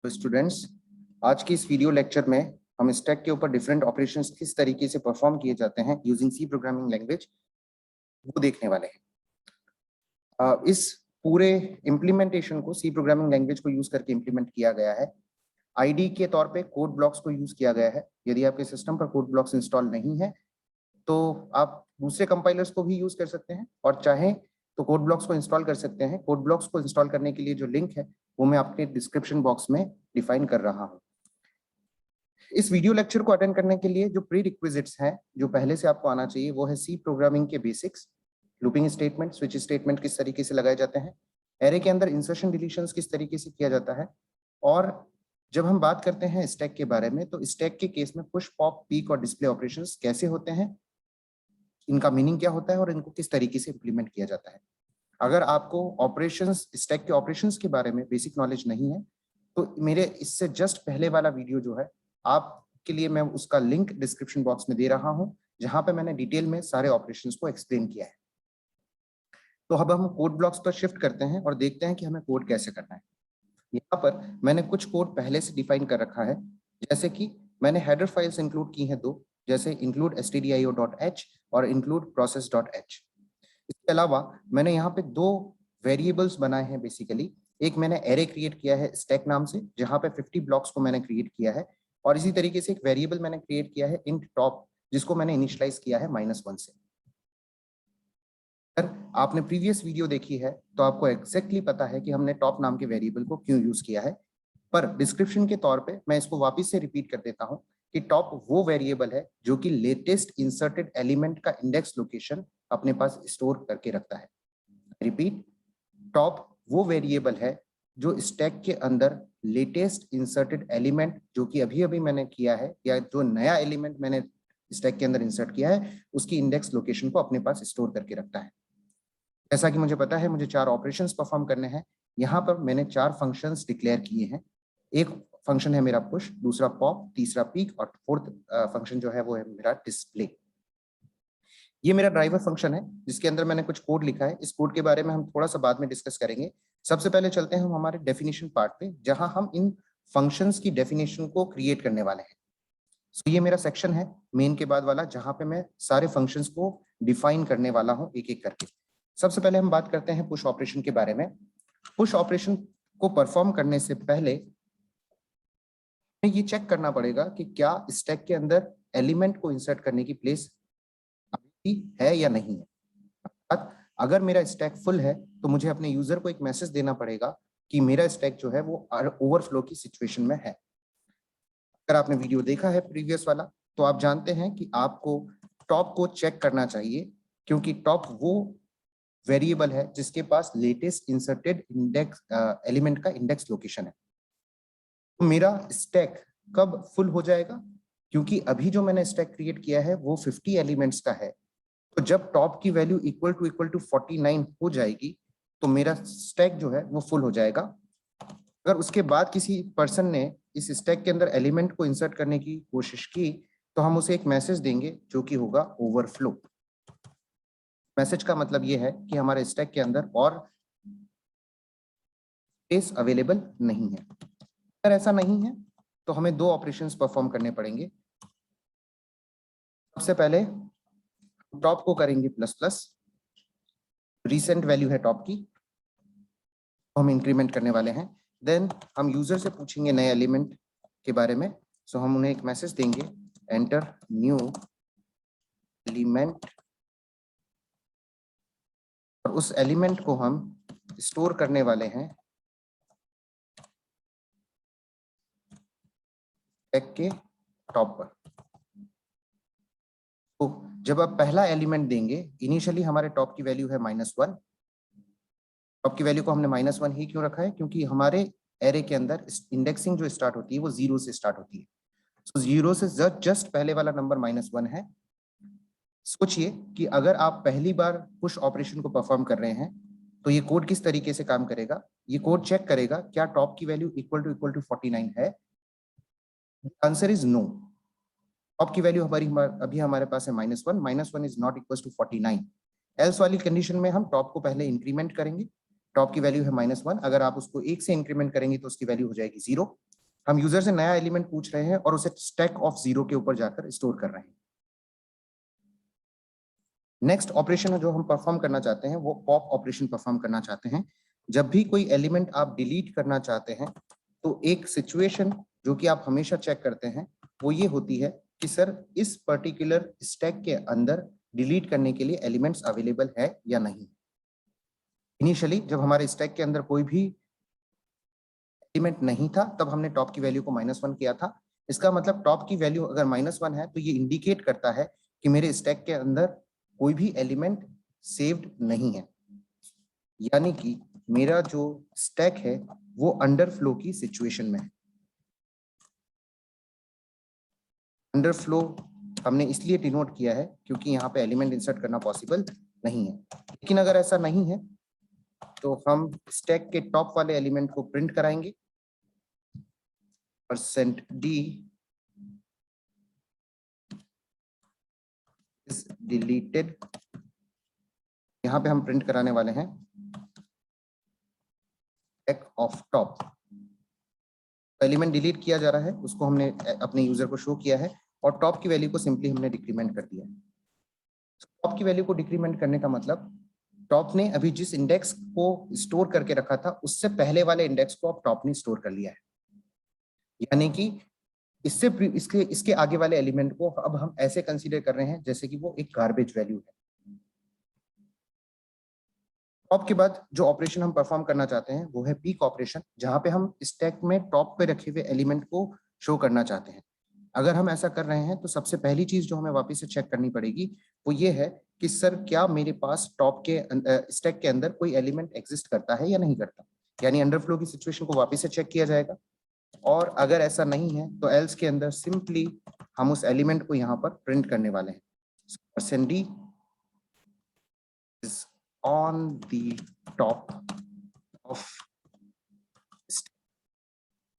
तो स्टूडेंट्स, आज की इस वीडियो लेक्चर में हम स्टैक के ऊपर डिफरेंट ऑपरेशंस किस तरीके से परफॉर्म किए जाते हैं यूजिंग सी प्रोग्रामिंग लैंग्वेज वो देखने वाले हैं। इस पूरे इम्प्लीमेंटेशन को सी प्रोग्रामिंग लैंग्वेज को यूज करके इम्प्लीमेंट किया गया है। आईडी के तौर पे कोड ब्लॉक्स को यूज किया गया है। यदि आपके सिस्टम पर कोड ब्लॉक्स इंस्टॉल नहीं है तो आप दूसरे कंपाइलर्स को भी यूज कर सकते हैं, और चाहें तो कोड ब्लॉक्स को इंस्टॉल कर सकते हैं। कोड ब्लॉक्स को इंस्टॉल करने के लिए जो लिंक है वो मैं आपके डिस्क्रिप्शन बॉक्स में डिफाइन कर रहा हूँ। इस वीडियो लेक्चर को अटेंड करने के लिए जो प्री रिक्विजिट्स हैं, जो पहले से आपको आना चाहिए, वो है सी प्रोग्रामिंग के basics, looping statement, switch statement किस तरीके से लगाए जाते हैं, एरे के अंदर इंसर्शन डिलीशंस किस तरीके से किया जाता है, और जब हम बात करते हैं स्टैक के बारे में तो स्टैक के केस में पुश, पॉप, पीक और डिस्प्ले ऑपरेशंस कैसे होते हैं, इनका मीनिंग क्या होता है और इनको किस तरीके से इम्प्लीमेंट किया जाता है। अगर आपको ऑपरेशंस, स्टैक के ऑपरेशंस के बारे में बेसिक नॉलेज नहीं है तो मेरे इससे जस्ट पहले वाला वीडियो जो है आपके लिए, मैं उसका लिंक डिस्क्रिप्शन बॉक्स में दे रहा हूं, जहां पे मैंने डिटेल में सारे ऑपरेशंस को एक्सप्लेन किया है। तो अब हम कोड ब्लॉक्स पर शिफ्ट करते हैं और देखते हैं कि हमें कोड कैसे करना है। यहाँ पर मैंने कुछ कोड पहले से डिफाइन कर रखा है, जैसे कि मैंने हेडर फाइल्स इंक्लूड की हैं दो, जैसे इंक्लूड stdio.h और इंक्लूड process.h। इसके अलावा मैंने यहाँ पे दो वेरिएबल्स बनाए हैं बेसिकली। एक मैंने एरे क्रिएट किया है स्टैक नाम से, जहाँ पे 50 ब्लॉक्स को मैंने क्रिएट किया है, और इसी तरीके से एक वेरिएबल मैंने क्रिएट किया है इंट टॉप, जिसको मैंने इनिशियलाइज किया है -1 से। अगर आपने प्रीवियस वीडियो देखी है तो आपको एग्जैक्टली पता है कि हमने टॉप नाम के वेरिएबल को क्यों यूज किया है, पर डिस्क्रिप्शन के तौर पे मैं इसको वापस से रिपीट कर देता हूं कि टॉप वो वेरिएबल है जो कि लेटेस्ट इंसर्टेड एलिमेंट का इंडेक्स लोकेशन अपने पास स्टोर करके रखता है। रिपीट, टॉप वो वेरिएबल है जो स्टैक के अंदर लेटेस्ट इंसर्टेड एलिमेंट, जो कि अभी अभी मैंने किया है, या जो नया एलिमेंट मैंने स्टैक के अंदर इंसर्ट किया है, उसकी इंडेक्स लोकेशन को अपने पास स्टोर करके रखता है। जैसा कि मुझे पता है मुझे 4 ऑपरेशंस परफॉर्म करने हैं। यहाँ पर मैंने 4 फंक्शंस डिक्लेयर किए हैं। एक फंक्शन है मेरा पुश, दूसरा पॉप, तीसरा पीक, और फोर्थ फंक्शन जो है वो है मेरा डिस्प्ले। ये मेरा ड्राइवर फंक्शन है जिसके अंदर मैंने कुछ कोड लिखा है। इस कोड के बारे में हम थोड़ा सा बाद में डिस्कस करेंगे। सबसे पहले चलते हैं हम हमारे डेफिनेशन पार्ट पे, जहां हम इन फंक्शंस की डेफिनेशन को क्रिएट करने वाले हैं। सो ये मेरा सेक्शन है मेन के बाद वाला, जहां पे मैं सारे फंक्शंस को डिफाइन करने वाला हूं एक एक करके। सबसे पहले हम बात करते हैं पुश ऑपरेशन के बारे में। पुश ऑपरेशन को परफॉर्म करने से पहले ये चेक करना पड़ेगा कि क्या स्टैक के अंदर एलिमेंट को इंसर्ट करने की प्लेस है या नहीं है। अगर मेरा स्टैक फुल है तो मुझे अपने यूजर को एक मैसेज देना पड़ेगा कि मेरा स्टैक जो है वो ओवरफ्लो की सिचुएशन में है। अगर आपने वीडियो देखा है प्रीवियस वाला तो आप जानते हैं कि आपको टॉप को चेक करना चाहिए, क्योंकि टॉप वो वेरिएबल है जिसके पास लेटेस्ट इंसर्टेड इंडेक्स एलिमेंट का इंडेक्स लोकेशन है। तो मेरा स्टैक कब फुल हो जाएगा, क्योंकि अभी जो मैंने स्टैक क्रिएट किया है वो 50 एलिमेंट्स का है। तो जब टॉप की वैल्यू इक्वल टू 49 हो जाएगी तो मेरा स्टैक जो है वो फुल हो जाएगा। अगर उसके बाद किसी पर्सन ने इस स्टैक के अंदर एलिमेंट को इंसर्ट करने की कोशिश की तो हम उसे एक मैसेज देंगे जो कि होगा ओवरफ्लो। मैसेज का मतलब ये है कि हमारे स्टैक के अंदर और स्पेस अवेलेबल नहीं है। अगर ऐसा नहीं है तो हमें दो ऑपरेशंस परफॉर्म करने पड़ेंगे। सबसे पहले टॉप को करेंगे ++, रिसेंट वैल्यू है टॉप की, तो हम इंक्रीमेंट करने वाले हैं। देन हम यूजर से पूछेंगे नए एलिमेंट के बारे में। सो हम उन्हें एक मैसेज देंगे, एंटर न्यू एलिमेंट, और उस एलिमेंट को हम स्टोर करने वाले हैं स्टैक के टॉप पर। तो जब आप पहला एलिमेंट देंगे, इनिशियली हमारे टॉप की वैल्यू है -1। टॉप की वैल्यू को हमने -1 ही क्यों रखा है, क्योंकि हमारे एरे के अंदर इंडेक्सिंग जो स्टार्ट होती है वो 0 से स्टार्ट होती है। तो 0 से जस्ट पहले वाला नंबर -1 है। सोचिए कि अगर आप पहली बार पुश ऑपरेशन को परफॉर्म कर रहे हैं तो ये कोड किस तरीके से काम करेगा। ये कोड चेक करेगा क्या टॉप की वैल्यू इक्वल टू 49 है। Answer is no. टॉप की वैल्यू अभी हमारे पास है -1 is not equal to 49। Else वाली कंडीशन में हम टॉप को पहले इंक्रीमेंट करेंगे, टॉप की वैल्यू है -1, अगर आप उसको 1 से इंक्रीमेंट करेंगे तो उसकी वैल्यू हो जाएगी 0। हम यूजर से नया एलिमेंट पूछ रहे हैं और उसे स्टैक ऑफ 0 के ऊपर जाकर स्टोर कर रहे हैं। नेक्स्ट ऑपरेशन जो हम परफॉर्म करना चाहते हैं वो पॉप ऑपरेशन परफॉर्म करना चाहते हैं। जब भी कोई एलिमेंट आप डिलीट करना चाहते हैं तो एक सिचुएशन जो कि आप हमेशा चेक करते हैं वो ये होती है कि सर इस पर्टिकुलर स्टैक के अंदर डिलीट करने के लिए एलिमेंट्स अवेलेबल है या नहीं। इनिशियली जब हमारे स्टैक के अंदर कोई भी एलिमेंट नहीं था तब हमने टॉप की वैल्यू को -1 किया था। इसका मतलब टॉप की वैल्यू अगर -1 है तो ये इंडिकेट करता है कि मेरे स्टैक के अंदर कोई भी एलिमेंट सेव्ड नहीं है, यानी कि मेरा जो स्टैक है वो अंडरफ्लो की सिचुएशन में है। अंडरफ्लो हमने इसलिए डिनोट किया है क्योंकि यहाँ पे एलिमेंट इंसर्ट करना पॉसिबल नहीं है। लेकिन अगर ऐसा नहीं है तो हम स्टैक के टॉप वाले एलिमेंट को प्रिंट कराएंगे, %d is deleted। यहाँ पे हम प्रिंट कराने वाले हैं stack of top. Element delete किया जा रहा है उसको हमने अपने यूजर को शो किया है और टॉप की वैल्यू को सिंपली हमने डिक्रीमेंट कर दिया है। टॉप की वैल्यू को डिक्रीमेंट करने का मतलब टॉप ने अभी जिस इंडेक्स को स्टोर करके रखा था उससे पहले वाले इंडेक्स को अब टॉप ने स्टोर कर लिया है, यानी कि इसके आगे वाले एलिमेंट को अब हम ऐसे कंसीडर कर रहे हैं जैसे कि वो एक गार्बेज वैल्यू है। टॉप के बाद जो ऑपरेशन हम परफॉर्म करना चाहते हैं वो है पीक ऑपरेशन, जहां पे हम स्टैक में टॉप पे रखे हुए एलिमेंट को शो करना चाहते हैं। अगर हम ऐसा कर रहे हैं तो सबसे पहली चीज जो हमें वापस से चेक करनी पड़ेगी वो ये है कि सर क्या मेरे पास टॉप के स्टैक के अंदर कोई एलिमेंट एग्जिस्ट करता है या नहीं करता, यानी अंडरफ्लो की सिचुएशन को वापस से चेक किया जाएगा। और अगर ऐसा नहीं है तो एल्स के अंदर सिंपली हम उस एलिमेंट को यहाँ पर प्रिंट करने वाले हैं, %d is on the top of।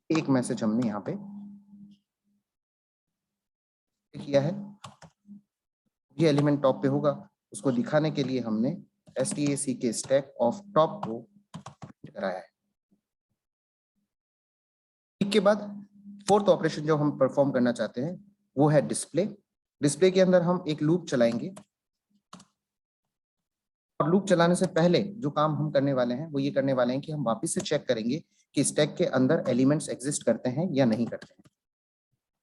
एक मैसेज हमने यहाँ पे किया है, ये एलिमेंट टॉप पे होगा, उसको दिखाने के लिए हमने stack के स्टैक ऑफ टॉप को कराया है। के बाद फोर्थ ऑपरेशन जो हम परफॉर्म करना चाहते हैं वो है डिस्प्ले। डिस्प्ले के अंदर हम एक लूप चलाएंगे और लूप चलाने से पहले जो काम हम करने वाले हैं वो ये करने वाले हैं कि हम वापस से चेक करेंगे कि स्टैक के अंदर एलिमेंट्स एग्जिस्ट करते हैं या नहीं करते हैं।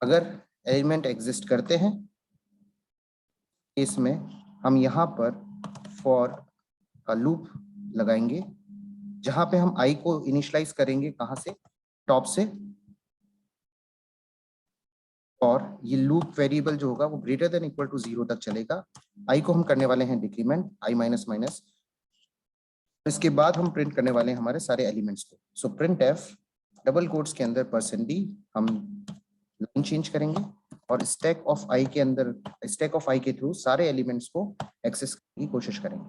अगर एलिमेंट एग्जिस्ट करते हैं इसमें हम यहाँ पर फॉर का लूप लगाएंगे जहां पे हम आई को इनिशियलाइज करेंगे, कहां से, टॉप से, और ये लूप वेरिएबल जो होगा वो ग्रेटर देन इक्वल टू 0 तक चलेगा। आई को हम करने वाले हैं डिक्रीमेंट i-। इसके बाद हम प्रिंट करने वाले हैं हमारे सारे एलिमेंट्स को। So print F double quotes के अंदर %d हम लाइन चेंज करेंगे और स्टैक ऑफ आई के अंदर स्टैक ऑफ आई के थ्रू सारे एलिमेंट्स को एक्सेस करने की कोशिश करेंगे।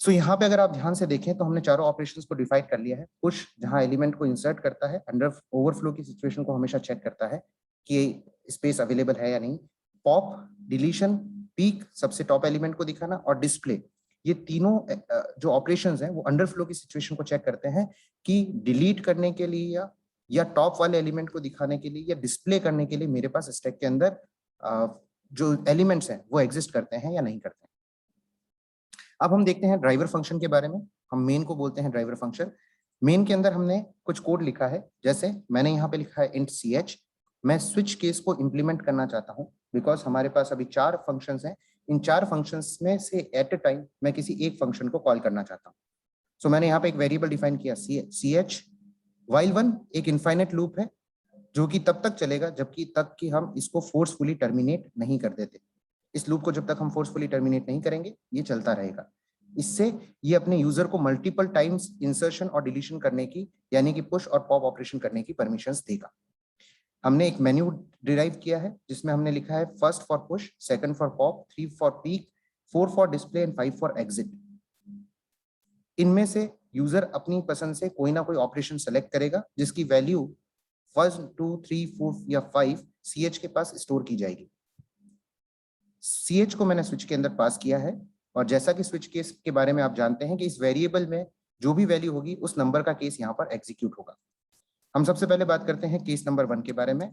सो यहाँ पे अगर आप ध्यान से देखें तो हमने चारों ऑपरेशंस को डिफाइन कर लिया है। पुश जहाँ एलिमेंट को इंसर्ट करता है, अंडर ओवरफ्लो की सिचुएशन को हमेशा चेक करता है कि स्पेस अवेलेबल है या नहीं। पॉप, डिलीशन, पीक सबसे टॉप एलिमेंट को दिखाना, और डिस्प्ले, ये तीनों जो ऑपरेशंस हैं वो अंडरफ्लो की सिचुएशन को चेक करते हैं कि डिलीट करने के लिए या टॉप वाले एलिमेंट को दिखाने के लिए या डिस्प्ले करने के लिए मेरे पास स्टैक के अंदर जो एलिमेंट्स हैं वो एग्जिस्ट करते हैं या नहीं करते हैं। अब हम देखते हैं ड्राइवर फंक्शन के बारे में। हम मेन को बोलते हैं ड्राइवर फंक्शन। मेन के अंदर हमने कुछ कोड लिखा है, जैसे मैंने यहाँ पे लिखा है int ch। मैं स्विच केस को इंप्लीमेंट करना चाहता हूँ बिकॉज हमारे पास अभी 4 फंक्शंस हैं। इन 4 फंक्शंस में से एट अ टाइम मैं किसी एक फंक्शन को कॉल करना चाहता हूँ। सो मैंने यहाँ पे एक वेरिएबल डिफाइन किया ch। while one एक इनफाइनाइट लूप है जो कि तब तक चलेगा जबकि तक कि हम इसको फोर्सफुली टर्मिनेट नहीं कर देते। इस लूप को जब तक हम फोर्सफुली टर्मिनेट नहीं करेंगे ये चलता रहेगा। इससे ये अपने यूजर को मल्टीपल टाइम्स इंसर्शन और डिलीशन करने की, यानी कि पुश और पॉप ऑपरेशन करने की परमिशंस देगा। हमने एक मेन्यू डिराइव किया है जिसमें हमने लिखा है first for push, second for pop, 3 for peak, 4 for display and 5 for exit. इनमें से यूजर अपनी पसंद से कोई ना कोई ऑपरेशन सेलेक्ट करेगा जिसकी वैल्यू 1, 2, 3, 4 या 5 ch के पास स्टोर की जाएगी। ch को मैंने स्विच के अंदर पास किया है और जैसा कि स्विच केस के बारे में आप जानते हैं कि इस वेरिएबल में जो भी वैल्यू होगी उस नंबर का केस यहाँ पर एग्जीक्यूट होगा। हम सबसे पहले बात करते हैं केस नंबर 1 के बारे में।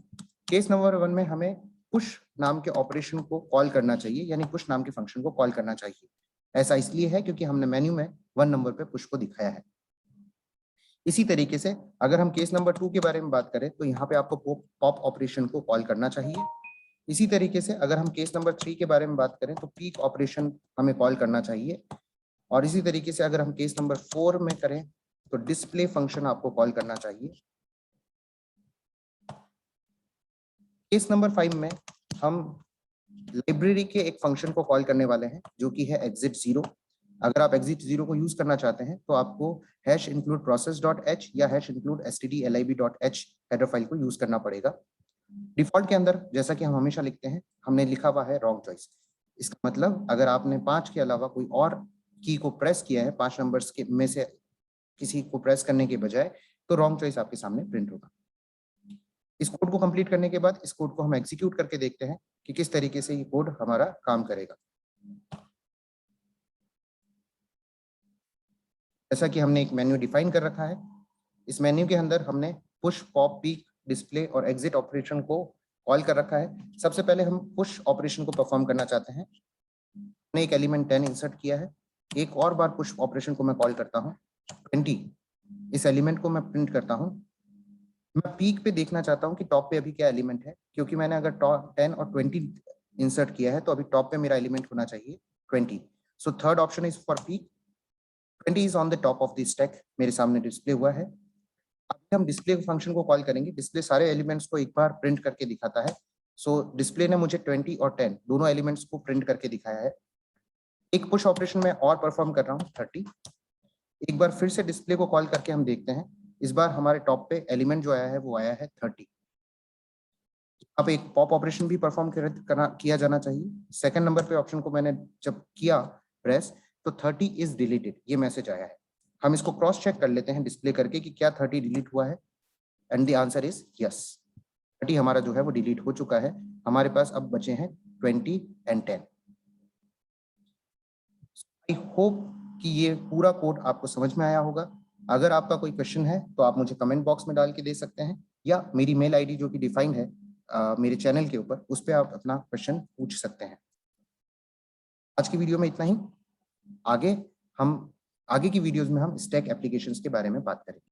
केस नंबर 1 में हमें पुश नाम के ऑपरेशन को कॉल करना चाहिए, यानी पुश नाम के फंक्शन को कॉल करना चाहिए। ऐसा इसलिए है क्योंकि हमने मेन्यू में 1 नंबर पे पुश को दिखाया है। इसी तरीके से अगर हम केस नंबर 2 के बारे में बात करें तो यहाँ पे आपको पॉप ऑपरेशन को कॉल करना चाहिए। इसी तरीके से अगर हम केस नंबर 3 के बारे में बात करें तो पीक ऑपरेशन हमें कॉल करना चाहिए। और इसी तरीके से अगर हम केस नंबर 4 में करें तो डिस्प्ले फंक्शन आपको कॉल करना चाहिए। केस नंबर 5 में हम लाइब्रेरी के एक फंक्शन को कॉल करने वाले हैं जो कि है exit 0। अगर आप exit 0 को यूज करना चाहते हैं तो आपको #include process.h या #include stdlib.h हेडर फाइल को यूज करना पड़ेगा। डिफॉल्ट के अंदर जैसा कि हम हमेशा लिखते हैं, हमने लिखा हुआ है रॉन्ग चॉइस। इसका मतलब अगर आपने 5 के अलावा कोई और की को प्रेस किया है, 5 नंबर्स के में से किसी को प्रेस करने के बजाय, तो रॉन्ग चॉइस आपके सामने प्रिंट होगा। इस कोड को कंप्लीट करने के बाद इस कोड को हम एग्जीक्यूट करके देखते हैं कि किस तरीके से ये कोड हमारा काम करेगा। जैसा कि हमने एक मेन्यू डिफाइन कर रखा है, इस मेन्यू के अंदर हमने पुश, पॉप, पीक, डिस्प्ले और एग्जिट ऑपरेशन को कॉल कर रखा है। सबसे पहले हम पुश ऑपरेशन को परफॉर्म करना चाहते हैं। हमने एक एलिमेंट 10 इंसर्ट किया है। एक और बार पुश ऑपरेशन को मैं कॉल करता हूँ 20। इस एलिमेंट को मैं प्रिंट करता हूँ। मैं पीक पे देखना चाहता हूँ कि टॉप पे अभी क्या एलिमेंट है, क्योंकि मैंने अगर 10 और 20 इंसर्ट किया है तो अभी टॉप पे मेरा एलिमेंट होना चाहिए 20। So third option is for peak. 20 is on the top of the stack, मेरे सामने डिस्प्ले हुआ है। अब हम डिस्प्ले फंक्शन को कॉल करेंगे। डिस्प्ले सारे एलिमेंट्स को एक बार प्रिंट करके दिखाता है। सो डिस्प्ले ने मुझे 20 और 10 दोनों एलिमेंट्स को प्रिंट करके दिखाया है। एक पुश ऑपरेशन में और परफॉर्म कर रहा हूँ 30। एक बार फिर से डिस्प्ले को कॉल करके हम देखते हैं। इस बार हमारे टॉप पे एलिमेंट जो आया है वो आया है 30। अब एक पॉप ऑपरेशन भी परफॉर्म किया जाना चाहिए। सेकंड नंबर पे ऑप्शन को मैंने जब किया प्रेस तो 30 इज डिलीटेड, ये मैसेज आया है। हम इसको क्रॉस चेक कर लेते हैं डिस्प्ले करके कि क्या 30 डिलीट हुआ है, and the answer is yes. 30 हमारा जो है वो डिलीट हो चुका है। हमारे पास अब बचे हैं 20 एंड 10। आई होप कि ये पूरा कोड आपको समझ में आया होगा। अगर आपका कोई क्वेश्चन है तो आप मुझे कमेंट बॉक्स में डाल के दे सकते हैं, या मेरी मेल आईडी जो कि डिफाइंड है मेरे चैनल के ऊपर, उस पर आप अपना क्वेश्चन पूछ सकते हैं। आज की वीडियो में इतना ही। आगे की वीडियोस में हम स्टैक एप्लीकेशंस के बारे में बात करेंगे।